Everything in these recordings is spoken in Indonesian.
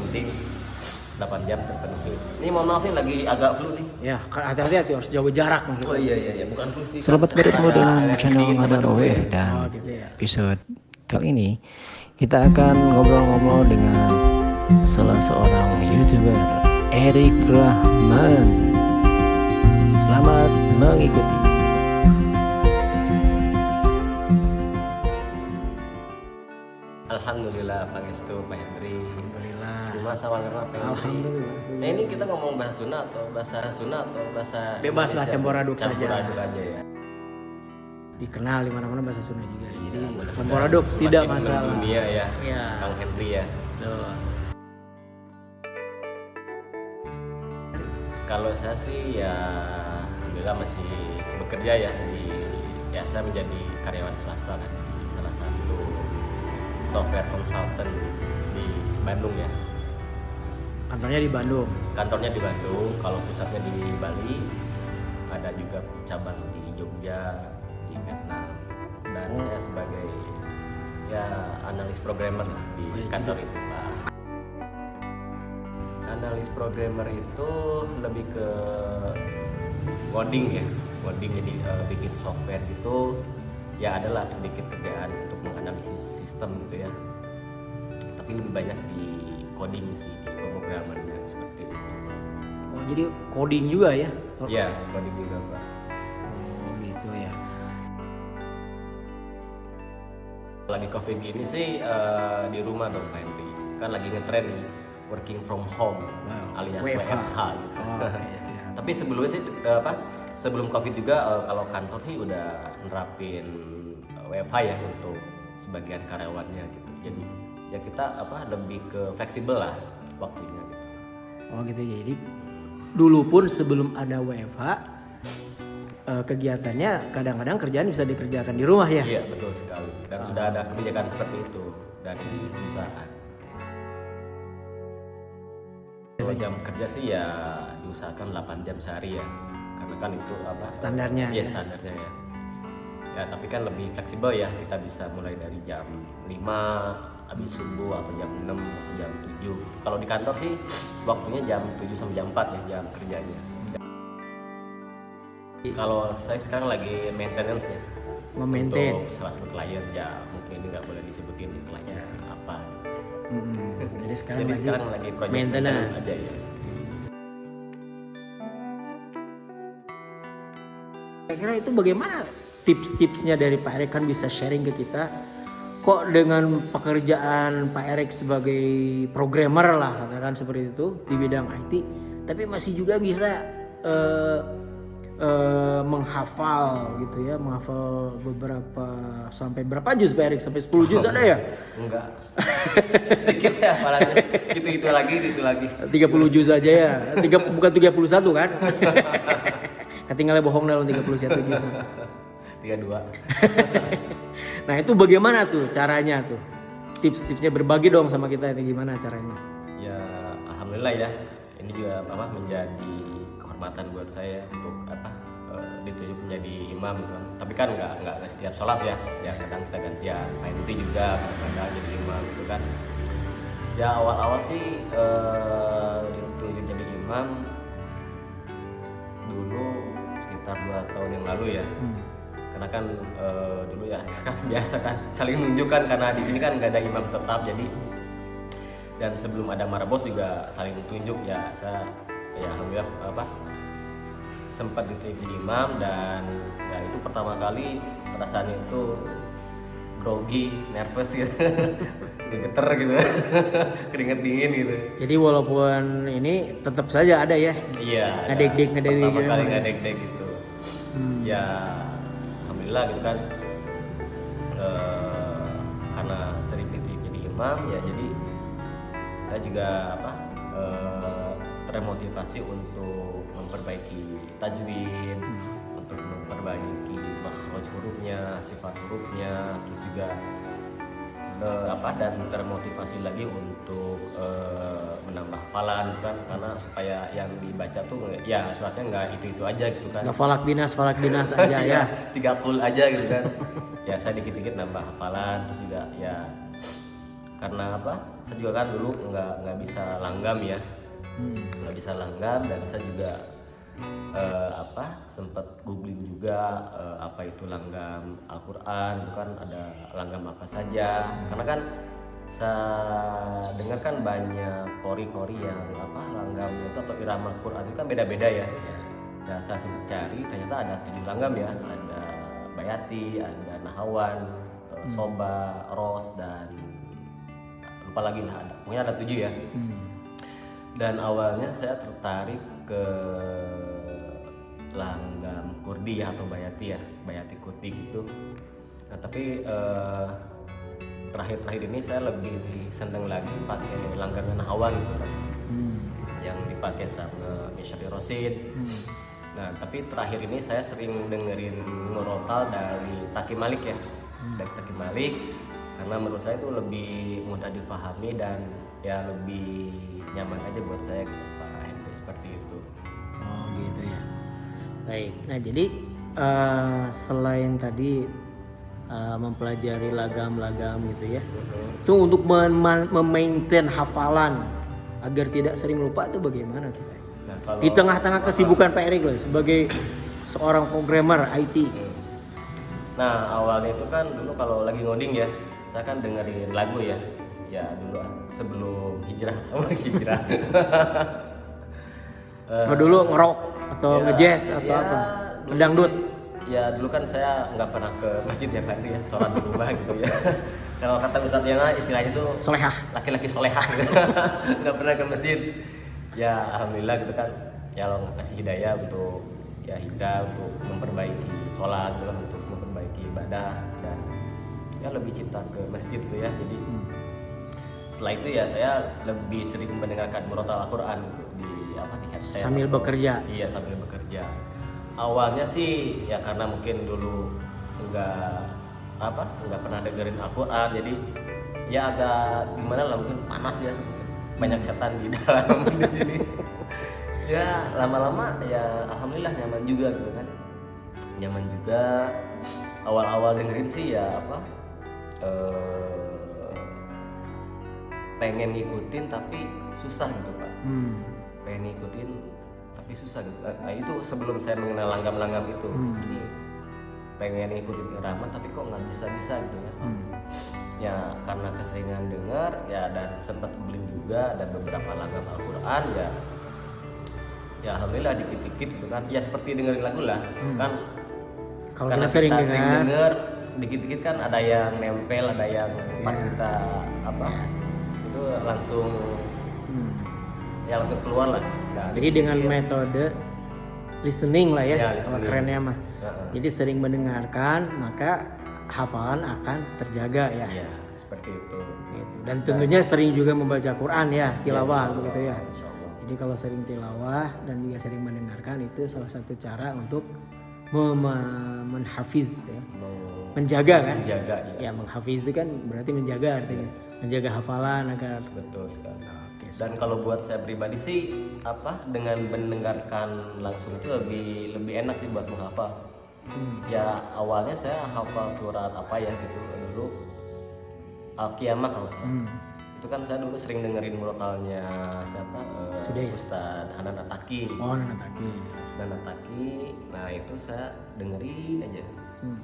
penting 8 jam terpenuhi. Ini mohon maaf nih lagi agak flu nih. Ya, hati-hati harus jaga jarak mungkin. Oh iya, bukan flu sih. Selamat bertemu dengan channel Madar OE dan gitu ya. episode kali ini kita akan ngobrol-ngobrol dengan salah seorang YouTuber, Erik Rahman. Selamat mengikuti. Alhamdulillah Pangestu Pak Hendri. Alhamdulillah. Cuma sama karena Pak Hendri. Alhamdulillah. Nah ini kita ngomong bahasa Sunda atau bahasa Bebas lah, Indonesia? campur aduk saja. Campur aduk aja ya. Dikenal di mana-mana bahasa Sunda juga. Jadi Mudah-mudahan campur aduk tidak semakin masalah. mendunia ya. Iya. Kang Hendri ya. Tuh. Kalau saya sih ya alhamdulillah masih bekerja ya saya menjadi karyawan swasta kan di salah satu software consultant di Bandung ya. Kantornya di Bandung. Kantornya di Bandung, kalau pusatnya di Bali, ada juga cabang di Jogja, di Vietnam, dan saya sebagai ya analis programmer lah di kantor itu Pak. Analis programmer itu lebih ke coding ya, coding jadi bikin software gitu. Ya adalah sedikit kerjaan untuk menganalisis sistem gitu ya. Tapi lebih banyak di coding sih, di pemrogramannya seperti itu. Oh, jadi coding juga ya? Ya, coding juga Pak. Oh, gitu ya. Lagi COVID gini sih di rumah dong Pak Hendri. Kan lagi ngetren nih, working from home alias WFH gitu. Oh, yes, ya. Tapi sebelumnya sih sebelum COVID juga kalau kantor sih udah nerapin WFH ya untuk sebagian karyawannya gitu. Jadi ya kita lebih ke fleksibel lah waktunya gitu. Oh gitu ya. Jadi dulu pun sebelum ada WFH kegiatannya kadang-kadang kerjaan bisa dikerjakan di rumah ya. Iya betul sekali. Dan sudah ada kebijakan seperti itu dari perusahaan. Kalau jam kerja sih ya diusahakan 8 jam sehari ya. Karena kan itu Standarnya. Iya Ya. standarnya ya. Ya tapi kan lebih fleksibel ya. Kita bisa mulai dari jam 5 habis subuh atau jam 6 atau jam 7. Kalau di kantor sih waktunya jam 7 sampai jam 4 ya jam kerjanya. Kalau saya sekarang lagi maintenance ya. Memaintain. Untuk salah satu klien ya mungkin ini nggak boleh disebutin di kliennya apa. Jadi sekarang Jadi sekarang lagi project maintenance aja ya. Kira-kira itu bagaimana tips-tipsnya dari Pak Erik, kan bisa sharing ke kita? Kok dengan pekerjaan Pak Erik sebagai programmer lah katakan seperti itu di bidang IT, tapi masih juga bisa menghafal gitu ya, menghafal beberapa sampai berapa juz Pak Erik, sampai 10 juz ada ya? Enggak. Sedikit saya hafalannya. Gitu lagi. 30 juz aja ya. Bukan 31 kan? Ketinggalan bohong dalam 31 juz. 32. Nah, itu bagaimana tuh caranya tuh? Tips-tipsnya berbagi dong sama kita, ini gimana caranya? Ya alhamdulillah ya. Ini juga menjadi kehormatan buat saya untuk ditunjuk menjadi imam gitu kan. Tapi kan nggak setiap sholat ya. Ya kadang kita gantian. Pak Hendri juga kadang jadi imam gitu kan. Ya awal-awal sih ditunjuk jadi imam dulu sekitar 2 tahun yang lalu ya. Karena kan dulu ya kan biasa kan saling nunjukkan karena di sini kan nggak ada imam tetap, jadi dan sebelum ada marabot juga saling tunjuk ya. Saya ya alhamdulillah sempat ditunjuk jadi imam, dan ya itu pertama kali perasaannya itu grogi, nervous gitu. Geter gitu. Keringet dingin gitu. Jadi walaupun ini tetap saja ada ya. Iya. Ngedek-dek pertama gitu. kali ngedek gitu. Ya alhamdulillah gitu kan. Karena sering itu jadi imam ya, jadi saya juga termotivasi untuk memperbaiki tajwid, untuk memperbaiki makhraj hurufnya, sifat hurufnya, terus juga dan termotivasi lagi untuk menambah hafalan kan, karena supaya yang dibaca tuh ya suratnya nggak itu aja gitu kan, Nggak falak binas aja ya. 3 kul aja gitu kan. Ya saya dikit-dikit nambah hafalan, terus juga ya karena apa? Saya juga kan dulu nggak bisa langgam ya, nggak bisa langgam, dan saya juga sempat googling juga apa itu langgam Al-Quran, itu kan ada langgam apa saja, karena kan saya dengar kan banyak kori-kori yang langgam itu atau irama Quran itu kan beda-beda ya. Nah, saya sempat cari, ternyata ada 7 langgam ya, ada bayati, ada nahawan, soba, ros, dan lupa lagi lah, pokoknya ada 7 ya. Dan awalnya saya tertarik ke langgam Kurdi ya, atau bayati ya, bayati Kurdi gitu. Nah tapi terakhir ini saya lebih seneng lagi pakai langgam nahawan gitu kan, yang dipakai sama Isyari Rosid. Nah tapi terakhir ini saya sering dengerin murotal dari Taki Malik ya, dari Taki Malik, karena menurut saya itu lebih mudah difahami dan ya lebih nyaman aja buat saya gitu, Pak Henry, seperti itu. Oh gitu ya. Baik. Nah jadi selain tadi mempelajari lagam-lagam gitu ya, itu untuk memaintain hafalan agar tidak sering lupa itu bagaimana tuh Pak? Nah, kalau Di tengah-tengah kesibukan Pak Erik loh sebagai seorang programmer IT. Nah awalnya itu kan dulu kalau lagi ngoding ya, saya kan dengerin lagu ya dulu sebelum hijrah. Dulu ngerok atau ngejazz atau ya, apa? dulu Ngedangdut. sih, ya dulu kan saya nggak pernah ke masjid ya kan ya, sholat di rumah gitu ya. Kalau kata Ustadz Yana istilahnya itu Solehah. laki-laki solehah gitu. Nggak pernah ke masjid. Ya alhamdulillah gitu kan, ya Allah ngasih hidayah untuk ya hijrah, untuk memperbaiki sholat gitu kan, untuk memperbaiki ibadah, dan ya lebih cinta ke masjid gitu ya. Jadi setelah itu ya saya lebih sering mendengarkan murotal Al-Quran gitu, di headset Sambil bekerja. Iya sambil bekerja. Awalnya sih ya karena mungkin dulu nggak pernah dengerin Al-Quran, jadi ya agak gimana lah, mungkin panas ya, banyak setan di dalam gitu. Jadi ya lama-lama ya alhamdulillah nyaman juga gitu kan, nyaman juga. Awal-awal dengerin sih ya pengen ngikutin tapi susah gitu Pak. Pengen ngikutin tapi susah gitu. Nah, itu sebelum saya mengenal langgam-langgam itu. Ini pengen ngikutin irama tapi kok nggak bisa gitu ya. Ya karena keseringan dengar ya, dan sempat googling juga ada beberapa langgam Al-Quran ya alhamdulillah dikit-dikit gitu kan. Ya seperti dengerin lagu lah kan. Kalau Karena kita sering denger dikit-dikit kan, ada yang nempel, ada yang pas kita itu langsung langsung keluar lah. Nah, Jadi dengan metode listening lah ya, Ya, kalau listening. kerennya mah. Jadi sering mendengarkan maka hafalan akan terjaga ya. Iya, seperti itu. Gitu. Dan tentunya sering juga membaca Quran ya, tilawah Insya Allah, begitu ya. Insya Allah. Jadi kalau sering tilawah dan juga sering mendengarkan, itu salah satu cara untuk menhafiz ya. Menjaga kan? Menjaga Ya ya. menghafiz itu kan berarti menjaga artinya. Menjaga hafalan agar Betul sekali. Oke, Dan kalau buat saya pribadi sih dengan mendengarkan langsung itu lebih enak sih buat menghafal. Ya awalnya saya hafal surat apa ya gitu dulu, Al-Qiyamah kalau salah. Itu kan saya dulu sering dengerin murotalnya siapa? Sudais. Ustadz Hanan Ataki. Oh, nanti. Hanan Ataki. Nah itu saya dengerin aja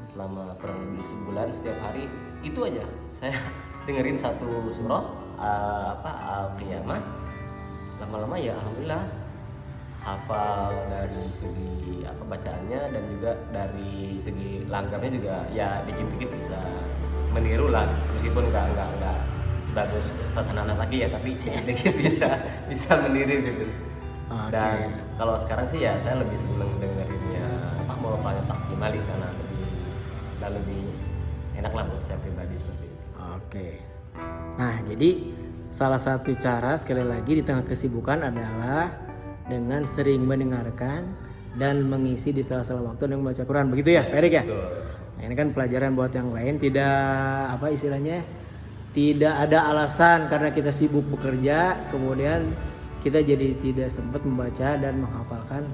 selama kurang lebih sebulan, setiap hari itu aja saya dengerin satu surah Al-Qiyamah. Lama-lama ya alhamdulillah hafal dari segi bacaannya, dan juga dari segi langgamnya juga ya dikit-dikit bisa meniru lah, meskipun nggak sebagus Ustadz Hanan lagi ya, tapi dikit-dikit bisa meniru gitu. Dan kalau sekarang sih ya saya lebih seneng dengerinnya murotalnya Taki Malik, karena lebih enak lah buat saya pribadi seperti itu. Oke. Nah, jadi salah satu cara sekali lagi di tengah kesibukan adalah dengan sering mendengarkan dan mengisi di salah-salah waktu dengan membaca Quran. Begitu ya, Pak Erik ya? Betul. Nah, ini kan pelajaran buat yang lain, tidak tidak ada alasan karena kita sibuk bekerja kemudian kita jadi tidak sempat membaca dan menghafalkan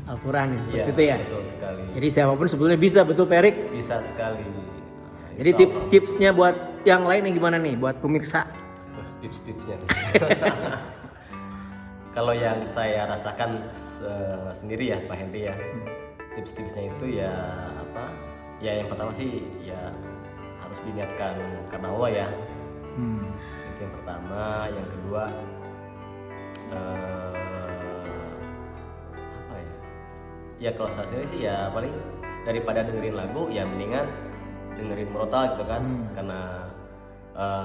Al-Quran ya, seperti itu ya. Betul sekali. Jadi siapapun sebetulnya bisa, betul Pak Erik? Bisa sekali. Jadi tips-tipsnya buat yang lain yang gimana nih, buat pemirsa tips-tipsnya. Kalau yang saya rasakan sendiri ya Pak Henry ya, tips-tipsnya itu ya apa? Ya yang pertama sih ya harus diniatkan karena Allah ya. Itu yang pertama. Yang kedua apa ya? Ya kalau saya sendiri sih ya paling daripada dengerin lagu ya mendingan dengerin murotal gitu kan, karena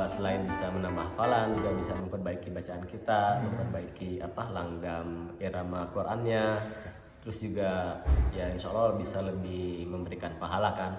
selain bisa menambah hafalan juga bisa memperbaiki bacaan kita, memperbaiki langgam irama Qurannya, terus juga ya insya Allah bisa lebih memberikan pahala kan.